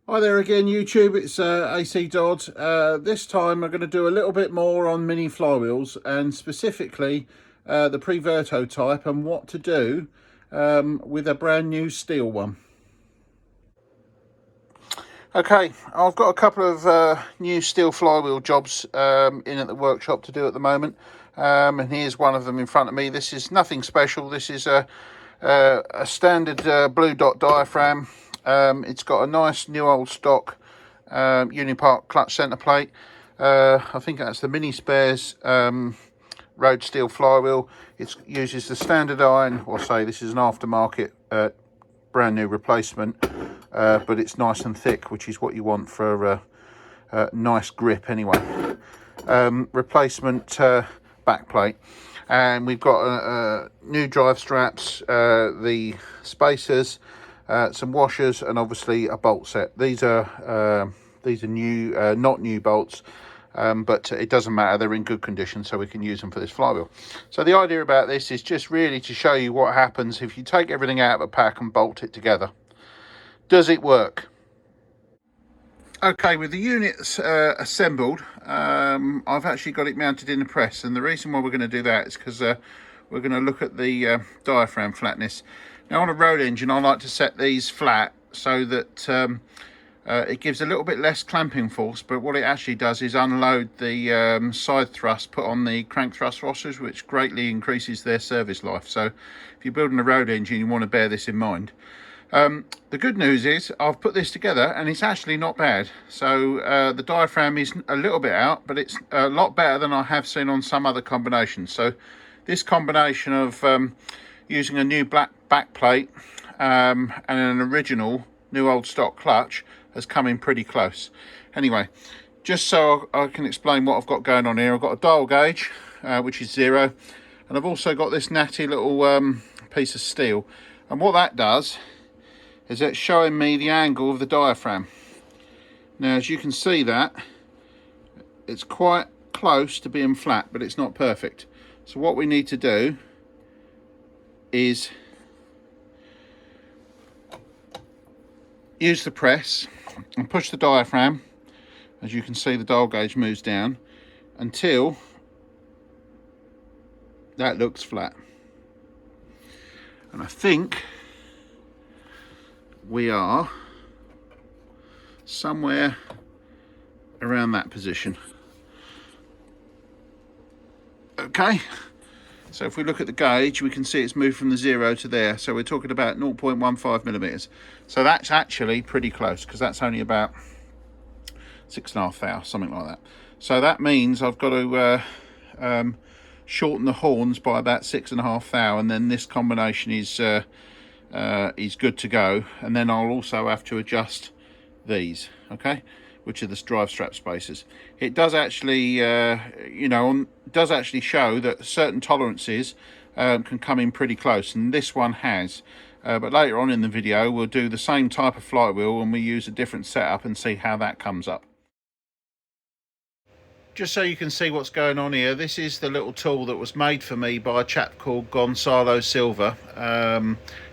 Hi there again, YouTube. It's AC Dodd. This time I'm going to do a little bit more on mini flywheels, and specifically the pre-verto type, and what to do with a brand new steel one. Okay, I've got a couple of new steel flywheel jobs in at the workshop to do at the moment, and here's one of them in front of me. This is nothing special. This is a standard blue dot diaphragm. It's got a nice new old stock Unipart clutch centre plate. I think that's the Mini Spares road steel flywheel. It uses the standard iron, or say this is an aftermarket brand new replacement, but it's nice and thick, which is what you want for a nice grip anyway. Replacement back plate. And we've got new drive straps, the spacers, some washers, and obviously a bolt set. These are new, not new bolts, but it doesn't matter. They're in good condition, so we can use them for this flywheel. So the idea about this is just really to show you what happens if you take everything out of a pack and bolt it together. Does it work? Okay, with the units assembled, I've actually got it mounted in the press, and the reason why we're going to do that is because we're going to look at the diaphragm flatness. Now, on a road engine, I like to set these flat so that it gives a little bit less clamping force, but what it actually does is unload the side thrust put on the crank thrust rosters, which greatly increases their service life. So if you're building a road engine, you want to bear this in mind. The good news is I've put this together and it's actually not bad. So the diaphragm is a little bit out, but it's a lot better than I have seen on some other combinations. So this combination of using a new black back plate and an original new old stock clutch has come in pretty close. Anyway, just so I can explain what I've got going on here, I've got a dial gauge which is 0, and I've also got this natty little piece of steel, and what that does is it's showing me the angle of the diaphragm. Now, as you can see, that it's quite close to being flat, but it's not perfect. So what we need to do is use the press and push the diaphragm. As you can see, the dial gauge moves down until that looks flat. And I think we are somewhere around that position. Okay, so if we look at the gauge, we can see it's moved from the 0 to there, so we're talking about 0.15 millimeters. So that's actually pretty close, because that's only about 6.5 thou, something like that. So that means I've got to shorten the horns by about 6.5 thou, and then this combination is good to go. And then I'll also have to adjust these, okay, which are the drive strap spacers. It does actually does actually show that certain tolerances can come in pretty close, and this one has, but later on in the video we'll do the same type of flywheel and we use a different setup and see how that comes up. Just so you can see what's going on here, this is the little tool that was made for me by a chap called Gonzalo Silva,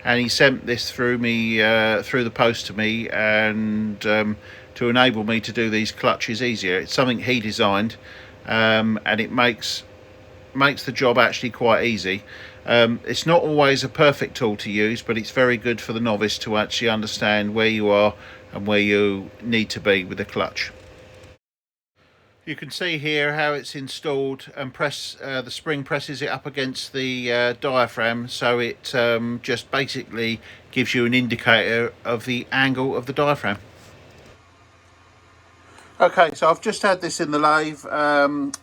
and he sent this through the post to me, and to enable me to do these clutches easier. It's something he designed, and it makes the job actually quite easy. It's not always a perfect tool to use, but it's very good for the novice to actually understand where you are and where you need to be with the clutch. You can see here how it's installed, and the spring presses it up against the diaphragm, so it just basically gives you an indicator of the angle of the diaphragm. Okay, so I've just had this in the lathe, and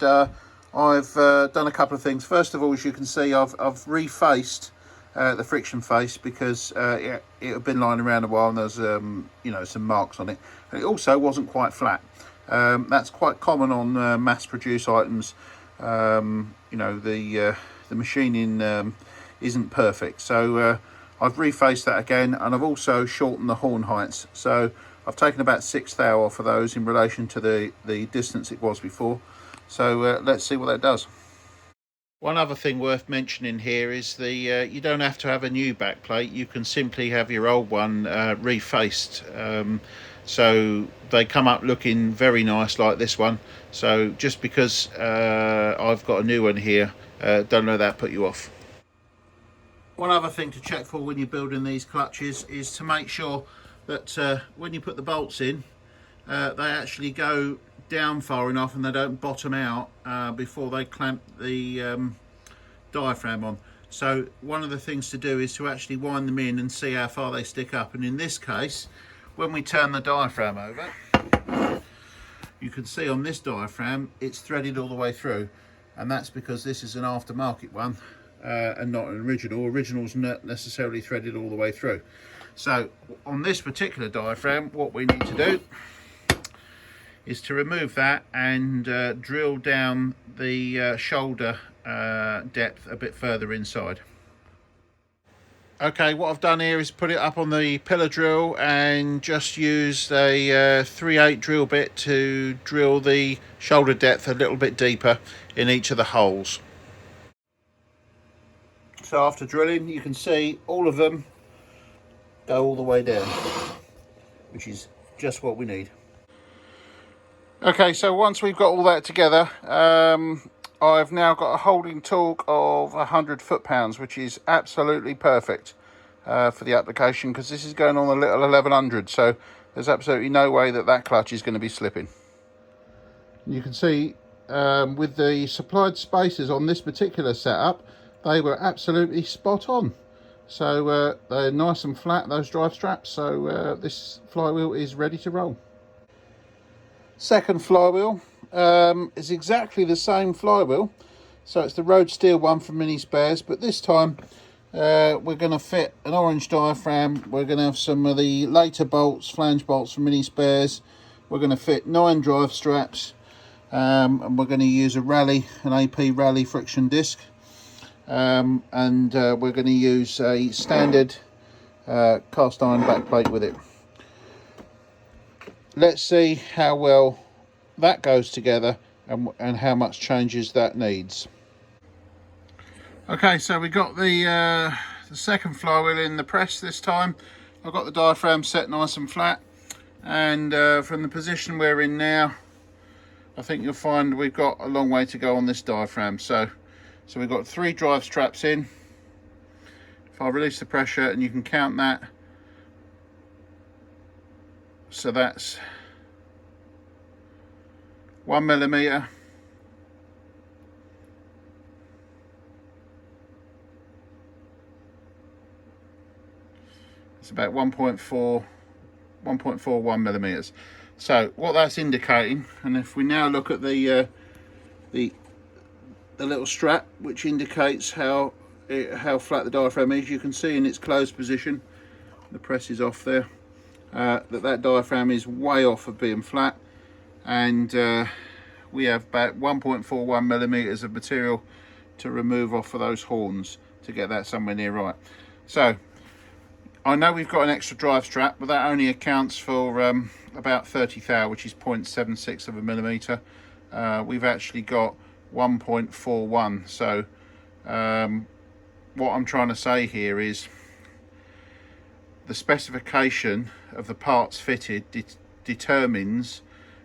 I've done a couple of things. First of all, as you can see, I've refaced the friction face, because it had been lying around a while and there's some marks on it, and it also wasn't quite flat. That's quite common on mass-produced items. The machining isn't perfect, so I've refaced that again, and I've also shortened the horn heights. So I've taken about 6 thou off of those in relation to the distance it was before. So let's see what that does. One other thing worth mentioning here is the you don't have to have a new back plate. You can simply have your old one refaced, so they come up looking very nice like this one. So just because I've got a new one here, don't let that put you off. One other thing to check for when you're building these clutches is to make sure that when you put the bolts in, they actually go down far enough and they don't bottom out before they clamp the diaphragm on. So one of the things to do is to actually wind them in and see how far they stick up. And in this case, when we turn the diaphragm over, you can see on this diaphragm it's threaded all the way through, and that's because this is an aftermarket one and not an original. Original's not necessarily threaded all the way through. So on this particular diaphragm, what we need to do is to remove that and drill down the shoulder depth a bit further inside. Okay, what I've done here is put it up on the pillar drill and just used a 3/8 drill bit to drill the shoulder depth a little bit deeper in each of the holes. So after drilling, you can see all of them go all the way down, which is just what we need. Okay, so once we've got all that together, I've now got a holding torque of 100 foot-pounds, which is absolutely perfect for the application, because this is going on a little 1100, so there's absolutely no way that that clutch is going to be slipping. You can see with the supplied spacers on this particular setup, they were absolutely spot on. So they're nice and flat, those drive straps, so this flywheel is ready to roll. Second flywheel is exactly the same flywheel, so it's the road steel one from Mini Spares, but this time we're going to fit an orange diaphragm. We're going to have some of the later bolts, flange bolts from Mini Spares. We're going to fit 9 drive straps, and we're going to use an AP rally friction disc, and we're going to use a standard cast iron backplate with it. Let's see how well that goes together and how much changes that needs. Okay, so we got the second flywheel in the press this time. I've got the diaphragm set nice and flat, and from the position we're in now, I think you'll find we've got a long way to go on this diaphragm. So we've got 3 drive straps in. If I release the pressure, and you can count that, so that's 1 millimeter, it's about 1.41 millimeters. So what that's indicating, and if we now look at the little strap, which indicates how flat the diaphragm is, you can see in its closed position, the press is off there, that diaphragm is way off of being flat, and we have about 1.41 millimeters of material to remove off of those horns to get that somewhere near right. So I know we've got an extra drive strap, but that only accounts for about 30 thou, which is 0.76 of a millimeter. We've actually got 1.41. So what I'm trying to say here is the specification of the parts fitted determines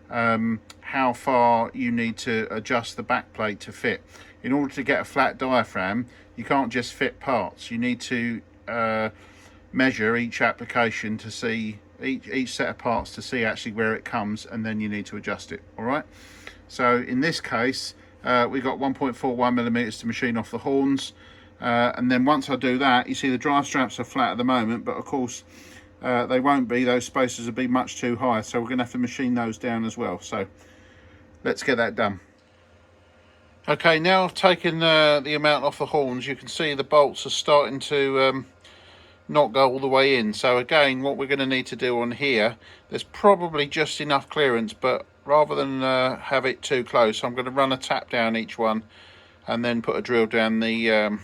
how far you need to adjust the back plate to fit. In order to get a flat diaphragm, you can't just fit parts. You need to measure each application to see each set of parts to see actually where it comes, and then you need to adjust it. All right, so in this case we got 1.41 millimeters to machine off the horns, and then once I do that, you see the drive straps are flat at the moment, but of course they won't be. Those spacers will be much too high, so we're going to have to machine those down as well. So let's get that done. Okay, now I've taken the amount off the horns. You can see the bolts are starting to not go all the way in. So again, what we're going to need to do on here, there's probably just enough clearance, but rather than have it too close, I'm going to run a tap down each one and then put a drill down the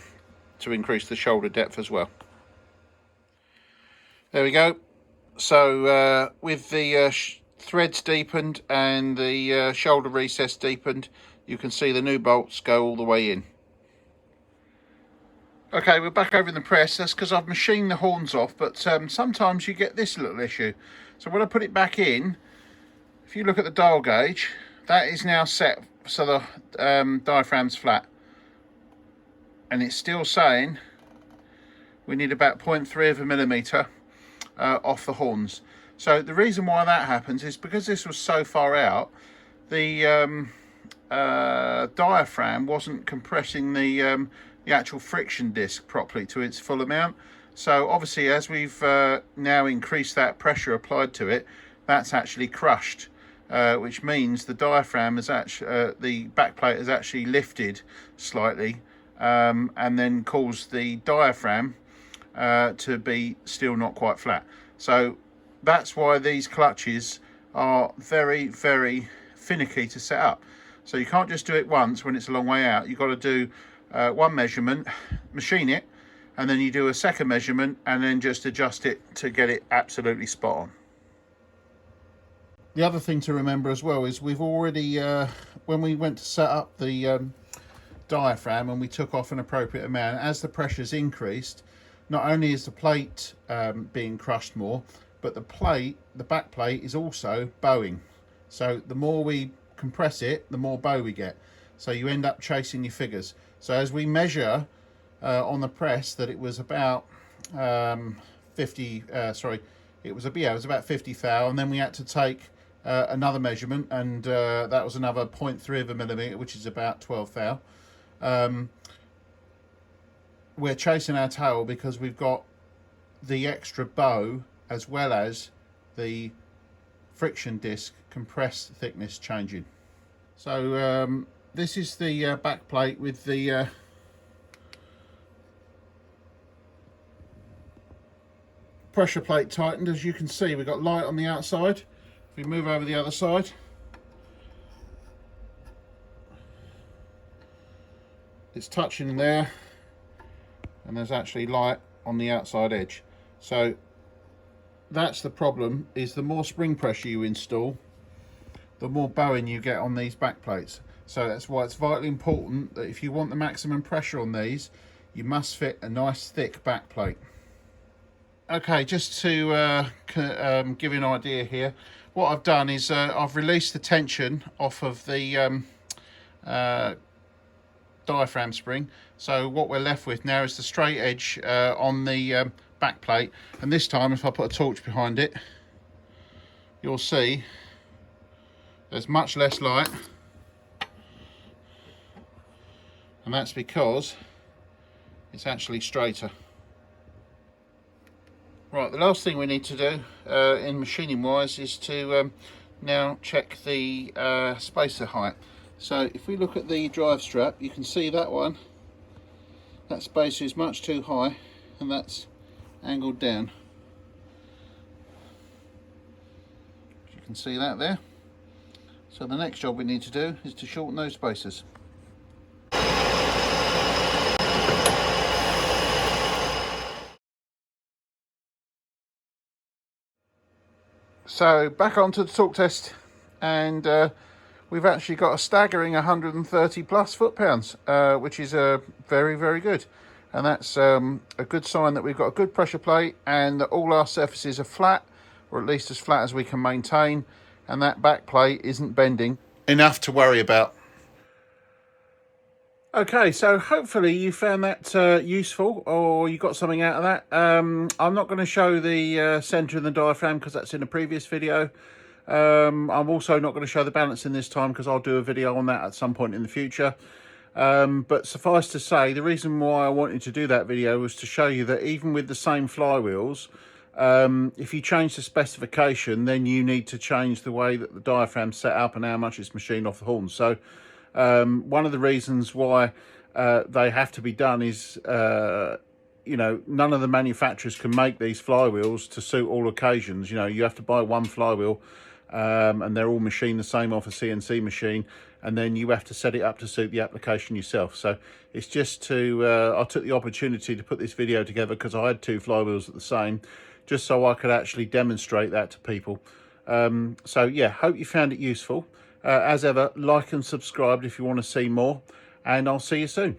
to increase the shoulder depth as well. There we go. So with the threads deepened and the shoulder recess deepened, you can see the new bolts go all the way in. Okay, we're back over in the press. That's because I've machined the horns off, but sometimes you get this little issue. So when I put it back in, if you look at the dial gauge, that is now set so the diaphragm's flat. And it's still saying we need about 0.3 of a millimetre off the horns. So the reason why that happens is because this was so far out, the diaphragm wasn't compressing the actual friction disc properly to its full amount. So obviously, as we've now increased that pressure applied to it, that's actually crushed, which means the diaphragm is actually the back plate has actually lifted slightly, and then caused the diaphragm to be still not quite flat. So that's why these clutches are very, very finicky to set up. So you can't just do it once when it's a long way out. You've got to do one measurement, machine it, and then you do a second measurement and then just adjust it to get it absolutely spot on. The other thing to remember as well is we've already, when we went to set up the diaphragm and we took off an appropriate amount, as the pressure's increased, not only is the plate being crushed more, but the back plate is also bowing. So the more we compress it, the more bow we get. So you end up chasing your figures. So as we measure on the press that it was about it was about 50 thou, and then we had to take another measurement, and that was another 0.3 of a millimetre, which is about 12 thou. We're chasing our tail because we've got the extra bow as well as the friction disc compress thickness changing. So this is the back plate with the pressure plate tightened. As you can see, we've got light on the outside. If we move over the other side, it's touching there, and there's actually light on the outside edge. So that's the problem, is the more spring pressure you install, the more bowing you get on these back plates. So that's why it's vitally important that if you want the maximum pressure on these, you must fit a nice thick back plate. Okay, just to give you an idea here, what I've done is I've released the tension off of the diaphragm spring. So what we're left with now is the straight edge on the back plate, and this time if I put a torch behind it, you'll see there's much less light, and that's because it's actually straighter. Right, the last thing we need to do in machining wise is to now check the spacer height. So if we look at the drive strap, you can see that one, that spacer is much too high, and that's angled down. You can see that there. So the next job we need to do is to shorten those spacers. So back onto the torque test, and we've actually got a staggering 130 plus foot-pounds, which is very, very good. And that's a good sign that we've got a good pressure plate and that all our surfaces are flat, or at least as flat as we can maintain, and that back plate isn't bending enough to worry about. Okay, so hopefully you found that useful, or you got something out of that. I'm not going to show the centre of the diaphragm because that's in a previous video. I'm also not going to show the balancing this time because I'll do a video on that at some point in the future. But suffice to say, the reason why I wanted to do that video was to show you that even with the same flywheels, if you change the specification, then you need to change the way that the diaphragm's set up and how much it's machined off the horns. So one of the reasons why they have to be done is, you know, none of the manufacturers can make these flywheels to suit all occasions. You know, you have to buy one flywheel, and they're all machined the same off a CNC machine, and then you have to set it up to suit the application yourself. So it's just to, I took the opportunity to put this video together because I had two flywheels at the same, just so I could actually demonstrate that to people. So yeah, hope you found it useful. As ever, like and subscribe if you want to see more, and I'll see you soon.